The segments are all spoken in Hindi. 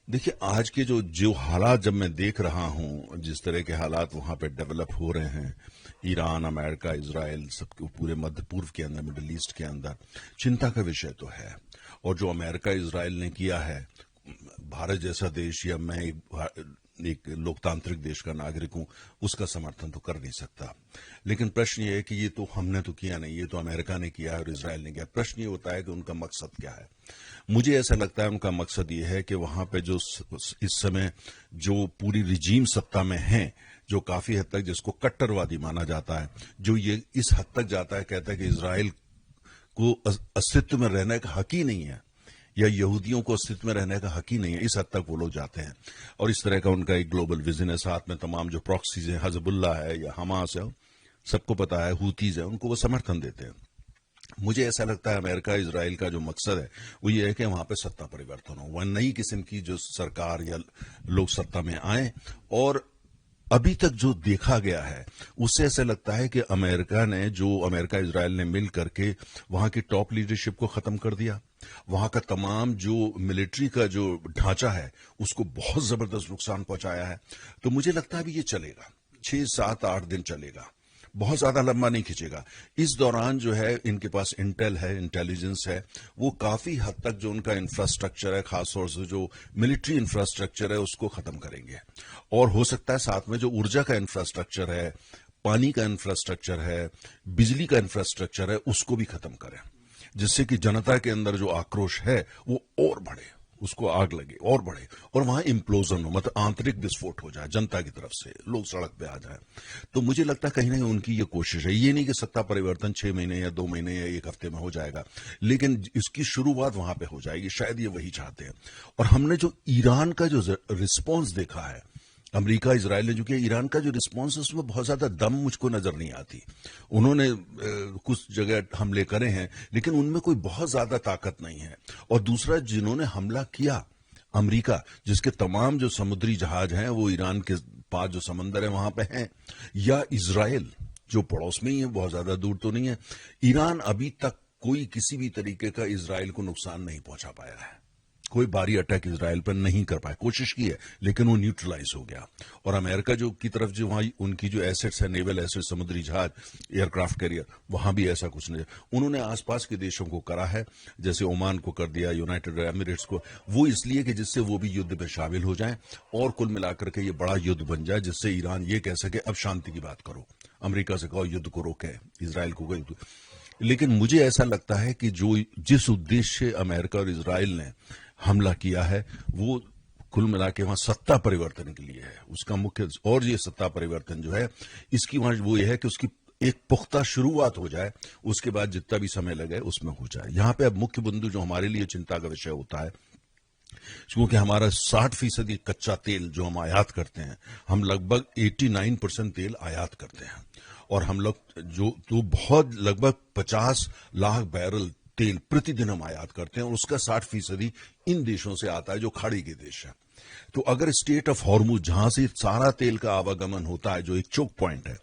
देखिए, आज के जो हालात जब मैं देख रहा हूँ, जिस तरह के हालात वहाँ पे डेवलप हो रहे हैं, ईरान, अमेरिका, इजराइल, सब पूरे मध्य पूर्व के अंदर, मिडिल ईस्ट के अंदर, चिंता का विषय तो है। और जो अमेरिका इजराइल ने किया है, भारत जैसा देश या मैं एक लोकतांत्रिक देश का नागरिक हूं, उसका समर्थन तो कर नहीं सकता। लेकिन प्रश्न ये है कि ये तो हमने तो किया नहीं, ये तो अमेरिका ने किया है और इजराइल ने किया। प्रश्न ये होता है कि उनका मकसद क्या है। मुझे ऐसा लगता है उनका मकसद ये है कि वहां पे जो इस समय जो पूरी रिजीम सत्ता में है, जो काफी हद तक जिसको कट्टरवादी माना जाता है, जो ये इस हद तक जाता है, कहता है कि इजराइल को अस्तित्व में रहने का हक ही नहीं है, या यहूदियों को अस्तित्व में रहने का हक ही नहीं है, इस हद तक वो लोग जाते हैं। और इस तरह का उनका एक ग्लोबल विजन है। साथ में तमाम जो प्रॉक्सीज हैं, हजबुल्ला है या हमास है, सबको पता है, हूतीज है, उनको वो समर्थन देते हैं। मुझे ऐसा लगता है अमेरिका इजराइल का जो मकसद है वो ये है कि वहां पे सत्ता परिवर्तन हो, वह नई किस्म की जो सरकार या लोग सत्ता में आए। और अभी तक जो देखा गया है उससे ऐसा लगता है कि अमेरिका इजराइल ने मिल करके वहां की टॉप लीडरशिप को खत्म कर दिया। वहां का तमाम जो मिलिट्री का जो ढांचा है उसको बहुत जबरदस्त नुकसान पहुंचाया है। तो मुझे लगता है अभी ये चलेगा, 6, 7, 8 दिन चलेगा, बहुत ज्यादा लंबा नहीं खींचेगा। इस दौरान जो है इनके पास इंटेल है, इंटेलिजेंस है, वो काफी हद तक जो उनका इंफ्रास्ट्रक्चर है, खासतौर से जो मिलिट्री इंफ्रास्ट्रक्चर है, उसको खत्म करेंगे। और हो सकता है साथ में जो ऊर्जा का इंफ्रास्ट्रक्चर है, पानी का इंफ्रास्ट्रक्चर है, बिजली का इंफ्रास्ट्रक्चर है, उसको भी खत्म करें, जिससे कि जनता के अंदर जो आक्रोश है वो और बढ़े, उसको आग लगे और बढ़े, और वहां इम्प्लोजन हो, मतलब आंतरिक विस्फोट हो जाए जनता की तरफ से, लोग सड़क पे आ जाए। तो मुझे लगता है कहीं ना कहीं उनकी ये कोशिश है। ये नहीं कि सत्ता परिवर्तन 6 महीने या 2 महीने या 1 हफ्ते में हो जाएगा, लेकिन इसकी शुरुआत वहां पे हो जाएगी, शायद ये वही चाहते हैं। और हमने जो ईरान का जो रिस्पॉन्स देखा है, अमेरिका इजराइल ने जो किया, ईरान का जो रिस्पॉन्स है उसमें बहुत ज्यादा दम मुझको नजर नहीं आती। उन्होंने कुछ जगह हमले करे हैं, लेकिन उनमें कोई बहुत ज्यादा ताकत नहीं है। और दूसरा, जिन्होंने हमला किया, अमेरिका, जिसके तमाम जो समुद्री जहाज हैं वो ईरान के पास जो समंदर है वहां पे हैं, या इजराइल जो पड़ोस में ही है, बहुत ज्यादा दूर तो नहीं है। ईरान अभी तक कोई किसी भी तरीके का इजराइल को नुकसान नहीं पहुंचा पाया है। कोई भारी अटैक इजराइल पर नहीं कर पाए, कोशिश की है लेकिन वो न्यूट्रलाइज हो गया। और अमेरिका जो की तरफ जो वहां उनकी जो एसेट्स है, नेवल एसेट, समुद्री जहाज, एयरक्राफ्ट कैरियर, वहां भी ऐसा कुछ नहीं। उन्होंने आसपास के देशों को करा है, जैसे ओमान को कर दिया, यूनाइटेड अरब एमिरेट्स को, वो इसलिए कि जिससे वो भी युद्ध में शामिल हो जाएं और कुल मिलाकर के ये बड़ा युद्ध बन जाए, जिससे ईरान ये कह सके अब शांति की बात करो, अमेरिका से कहो युद्ध को रोके, इजराइल को युद्ध। लेकिन मुझे ऐसा लगता है कि जिस उद्देश्य अमेरिका और इजराइल ने हमला किया है, वो कुल मिला के वहां सत्ता परिवर्तन के लिए है, उसका मुख्य। और ये सत्ता परिवर्तन जो है, इसकी वहां वो ये है कि उसकी एक पुख्ता शुरुआत हो जाए, उसके बाद जितना भी समय लगे उसमें हो जाए। यहां पे अब मुख्य बिंदु जो हमारे लिए चिंता का विषय होता है, क्योंकि हमारा 60% कच्चा तेल जो हम आयात करते हैं, हम लगभग 89% तेल आयात करते हैं। और हम लोग जो तो बहुत लगभग 50 लाख बैरल तेल प्रतिदिन हम आयात करते हैं, और उसका 60% इन देशों से आता है जो खाड़ी के देश है। तो अगर स्टेट ऑफ हॉर्मुज, जहां से सारा तेल का आवागमन होता है, जो एक चोक पॉइंट है,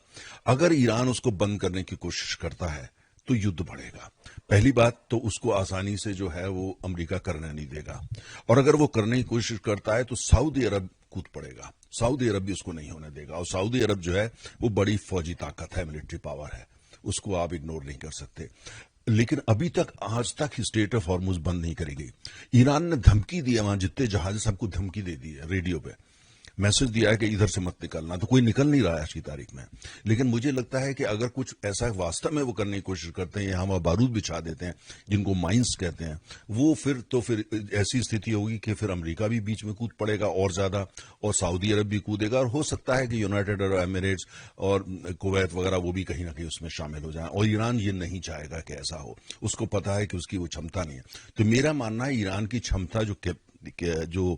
अगर ईरान उसको बंद करने की कोशिश करता है तो युद्ध बढ़ेगा। पहली बात तो उसको आसानी से जो है वो अमेरिका करने नहीं देगा, और अगर वो करने की कोशिश करता है तो सऊदी अरब कूद पड़ेगा, सऊदी अरब भी उसको नहीं होने देगा। और सऊदी अरब जो है वो बड़ी फौजी ताकत है, मिलिट्री पावर है, उसको आप इग्नोर नहीं कर सकते। लेकिन अभी तक, आज तक स्टेट ऑफ हॉर्मुज बंद नहीं करी गई। ईरान ने धमकी दी है, वहां जितने जहाज सबको धमकी दे दी है, रेडियो पे मैसेज दिया है कि इधर से मत निकलना, तो कोई निकल नहीं रहा है आज की तारीख में। लेकिन मुझे लगता है कि अगर कुछ ऐसा वास्तव में वो करने की कोशिश करते हैं, यहाँ वहाँ बारूद बिछा देते हैं, जिनको माइंस कहते हैं, वो फिर ऐसी स्थिति होगी कि फिर अमेरिका भी बीच में कूद पड़ेगा और ज्यादा, और सऊदी अरब भी कूदेगा, और हो सकता है कि यूनाइटेड अरब एमिरेट्स और कुवैत वगैरह वो भी कहीं ना कहीं उसमें शामिल हो जाए। और ईरान ये नहीं चाहेगा कि ऐसा हो, उसको पता है कि उसकी वो क्षमता नहीं है। तो मेरा मानना है ईरान की क्षमता जो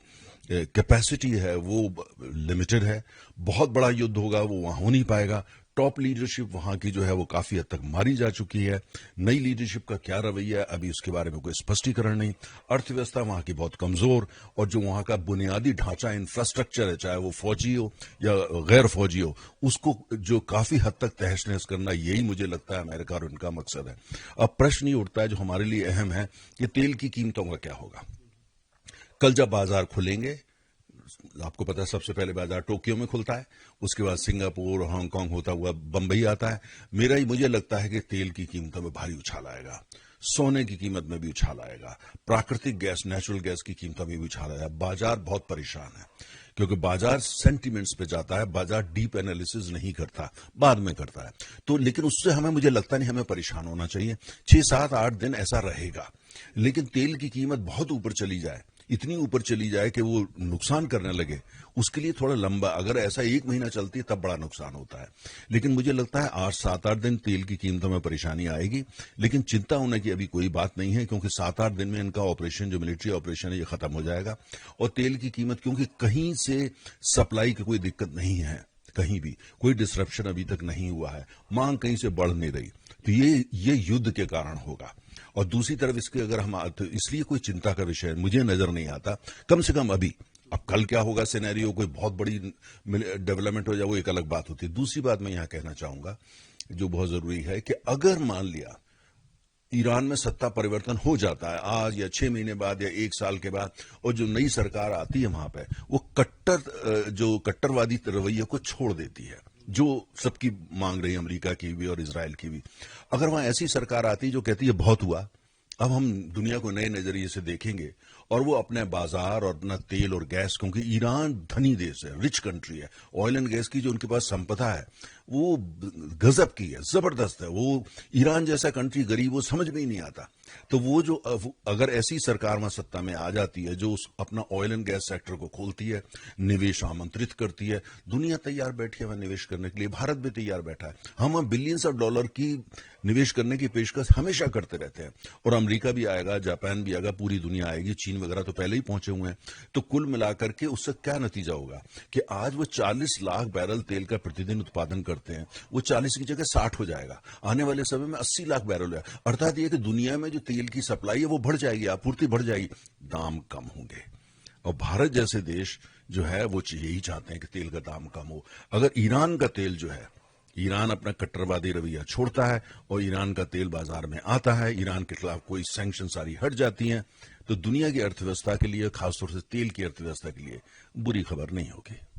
कैपेसिटी है वो लिमिटेड है। बहुत बड़ा युद्ध होगा वो वहां हो नहीं पाएगा। टॉप लीडरशिप वहां की जो है वो काफी हद तक मारी जा चुकी है। नई लीडरशिप का क्या रवैया है अभी उसके बारे में कोई स्पष्टीकरण नहीं। अर्थव्यवस्था वहां की बहुत कमजोर, और जो वहां का बुनियादी ढांचा, इंफ्रास्ट्रक्चर है, चाहे वो फौजी हो या गैर फौजी हो, उसको जो काफी हद तक तहस नहस करना, यही मुझे लगता है अमेरिका और उनका मकसद है। अब प्रश्न ये उठता है जो हमारे लिए अहम है कि तेल की कीमतों का क्या होगा। कल जब बाजार खुलेंगे आपको पता है सबसे पहले बाजार टोक्यो में खुलता है, उसके बाद सिंगापुर, हांगकांग होता हुआ बंबई आता है। मुझे लगता है कि तेल की कीमतों में भारी उछाल आएगा, सोने की कीमत में भी उछाल आएगा, प्राकृतिक गैस, नेचुरल गैस की कीमतों में भी उछाल आएगा। बाजार बहुत परेशान है, क्योंकि बाजार सेंटिमेंट्स पे जाता है, बाजार डीप एनालिसिस नहीं करता, बाद में करता है। तो लेकिन उससे मुझे लगता नहीं हमें परेशान होना चाहिए। 6, 7, 8 दिन ऐसा रहेगा, लेकिन तेल की कीमत बहुत ऊपर चली जाए, इतनी ऊपर चली जाए कि वो नुकसान करने लगे, उसके लिए थोड़ा लंबा, अगर ऐसा 1 महीना चलती है तब बड़ा नुकसान होता है। लेकिन मुझे लगता है 8, 7, 8 दिन तेल की कीमतों में परेशानी आएगी, लेकिन चिंता होने की अभी कोई बात नहीं है, क्योंकि 7, 8 दिन में इनका ऑपरेशन, जो मिलिट्री ऑपरेशन है, ये खत्म हो जाएगा। और तेल की कीमत, क्योंकि कहीं से सप्लाई की कोई दिक्कत नहीं है, कहीं भी कोई डिसरप्शन अभी तक नहीं हुआ है, मांग कहीं से बढ़ नहीं रही, तो ये युद्ध के कारण होगा। और दूसरी तरफ इसके अगर हम, तो इसलिए कोई चिंता का विषय मुझे नजर नहीं आता, कम से कम अभी। अब कल क्या होगा, सिनेरियो कोई बहुत बड़ी डेवलपमेंट हो जाए, वो एक अलग बात होती है। दूसरी बात मैं यहां कहना चाहूंगा, जो बहुत जरूरी है, कि अगर मान लिया ईरान में सत्ता परिवर्तन हो जाता है आज या 6 महीने बाद या 1 साल के बाद, और जो नई सरकार आती है वहां पे, वो जो कट्टरवादी रवैये को छोड़ देती है, जो सबकी मांग रही है, अमेरिका की भी और इजराइल की भी। अगर वहां ऐसी सरकार आती है जो कहती है बहुत हुआ, अब हम दुनिया को नए नजरिए से देखेंगे, और वो अपने बाजार और अपना तेल और गैस, क्योंकि ईरान धनी देश है, रिच कंट्री है, ऑयल एंड गैस की जो उनके पास संपदा है वो गजब की है, जबरदस्त है। वो ईरान जैसा कंट्री गरीब, वो समझ में ही नहीं आता। तो वो जो अगर ऐसी सरकार वहां सत्ता में आ जाती है, जो अपना ऑयल एंड गैस सेक्टर को खोलती है, निवेश आमंत्रित करती है, दुनिया तैयार बैठी है वहां निवेश करने के लिए, भारत भी तैयार बैठा है। हम बिलियंस ऑफ डॉलर की निवेश करने की पेशकश हमेशा करते रहते हैं, और अमेरिका भी आएगा, जापान भी आएगा, पूरी दुनिया आएगी, चीन वगैरह तो पहले ही पहुंचे हुए हैं। तो कुल मिलाकर के उससे क्या नतीजा होगा कि आज वो 40 लाख बैरल तेल का प्रतिदिन उत्पादन करते हैं, वो 40 की जगह 60 हो जाएगा, आने वाले समय में 80 लाख बैरल है। अर्थात ये कि दुनिया में जो तेल की सप्लाई है वो बढ़ जाएगी, आपूर्ति बढ़ जाएगी, दाम कम होंगे। और भारत जैसे देश जो है वो यही चाहते हैं कि तेल का दाम कम हो। अगर ईरान का तेल जो है, ईरान अपना कट्टरवादी रवैया छोड़ता है और ईरान का तेल बाजार में आता है, ईरान के खिलाफ कोई सैंक्शन सारी हट जाती हैं, तो दुनिया की अर्थव्यवस्था के लिए, खासतौर से तेल की अर्थव्यवस्था के लिए बुरी खबर नहीं होगी।